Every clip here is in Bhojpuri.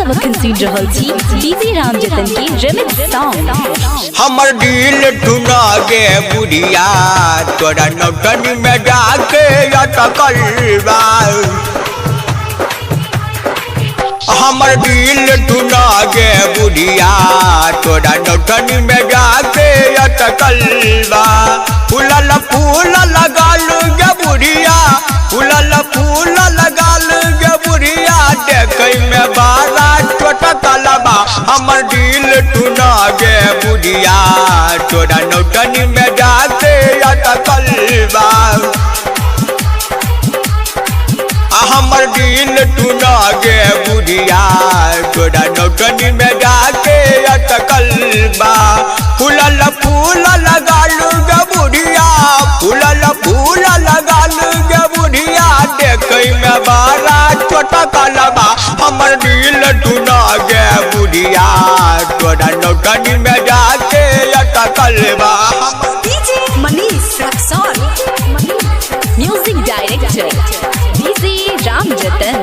सब अखन सुन रहल छी डीजे राम जतन के रिमिक्स सॉन्ग। हमर दिल टूना गे बुढ़िया तोरा नौटनी में जाके अटकल बा। हमर दिल टूना गे बुढ़िया तोरा नौटनी में जाके अटकल बा। फूलल फूल लगाल गे बुढ़िया फूलल फूल लगाल गे बुढ़िया देखै में बारा चटकल बा। हमर दिल टूना गे बुढ़िया तोरा नौटनी में जाके अटकल बा। हमर दिल टूना गे बुढ़िया तोरा नौटनी में जाके अटकल बा। फूलल फूल लगाल गे बुढ़िया फूलल फूल लगाल गे बुढ़िया देखै में बारा चटकल बा। हमर दिल टूना गे बुढ़िया तोरा नौटनी में जाके अटकल बा। DJ Manish Raxaul, music director DJ Ram Jatan.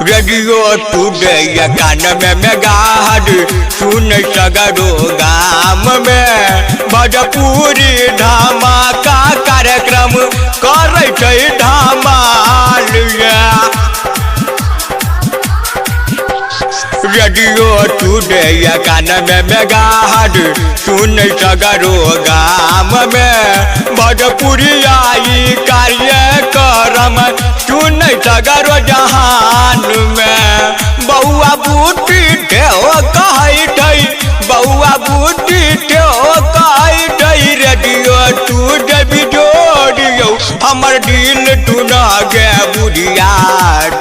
Radio today कान में मेगाहट सुन सगरो गाम में भोजपुरी धमाका कार्यक्रम करे छै धमाल। रेडियो टुडे कान में मेगाहट सुन सगरो गाम में भोजपुरी आई कार्यक्रम सुन सगरो जहान में। बउआ बूटी ठेओ कहै छै बउआ बूटी ठेओ कहै छै रेडियो टुडे बिजोड़ियो। हमर दिल टूना गे बुढ़िया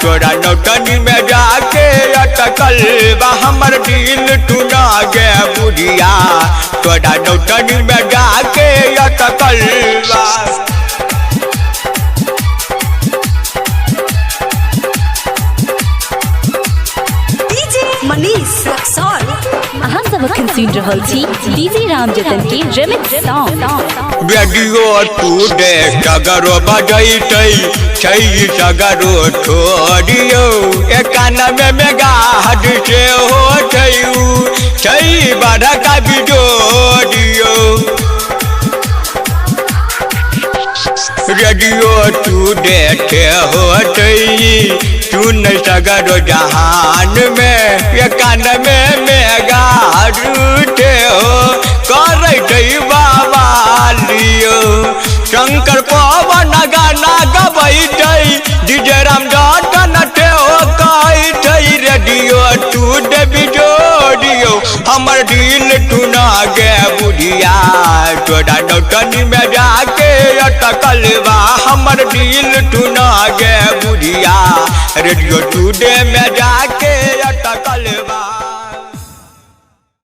तोरा नौटनी में जाके अटकल बा। हमर दिल टूना गे बुढ़िया तोरा नौटनी में जाके अटकल बा। मनीष रक्सौल, अहाँ सब अखन सुन रहल छी डीजे राम जतन के रिमिक्स सॉन्ग। रेडियो टुडे सगरो बजैतै छै सगरो छोड़ियो एकानबे मेगाहट से हो छै बड़का बिजोड़ियो। रेडियो टुडे के होतै सुन सगरो जहान में एकानबे मेगाहट से हो करे छै बाबा लियो। शंकर पवन गाना गबै छै डीजे राम जतन ठेओ कहै छै रेडियो टुडे बिजोड़ियो। हमर दिल टूना गे बुढ़िया तोरा नौटनी में जाके अटकल बा। हमर दिल टूना गे बुढ़िया रेडियो टुडे में जाके अटकल बा।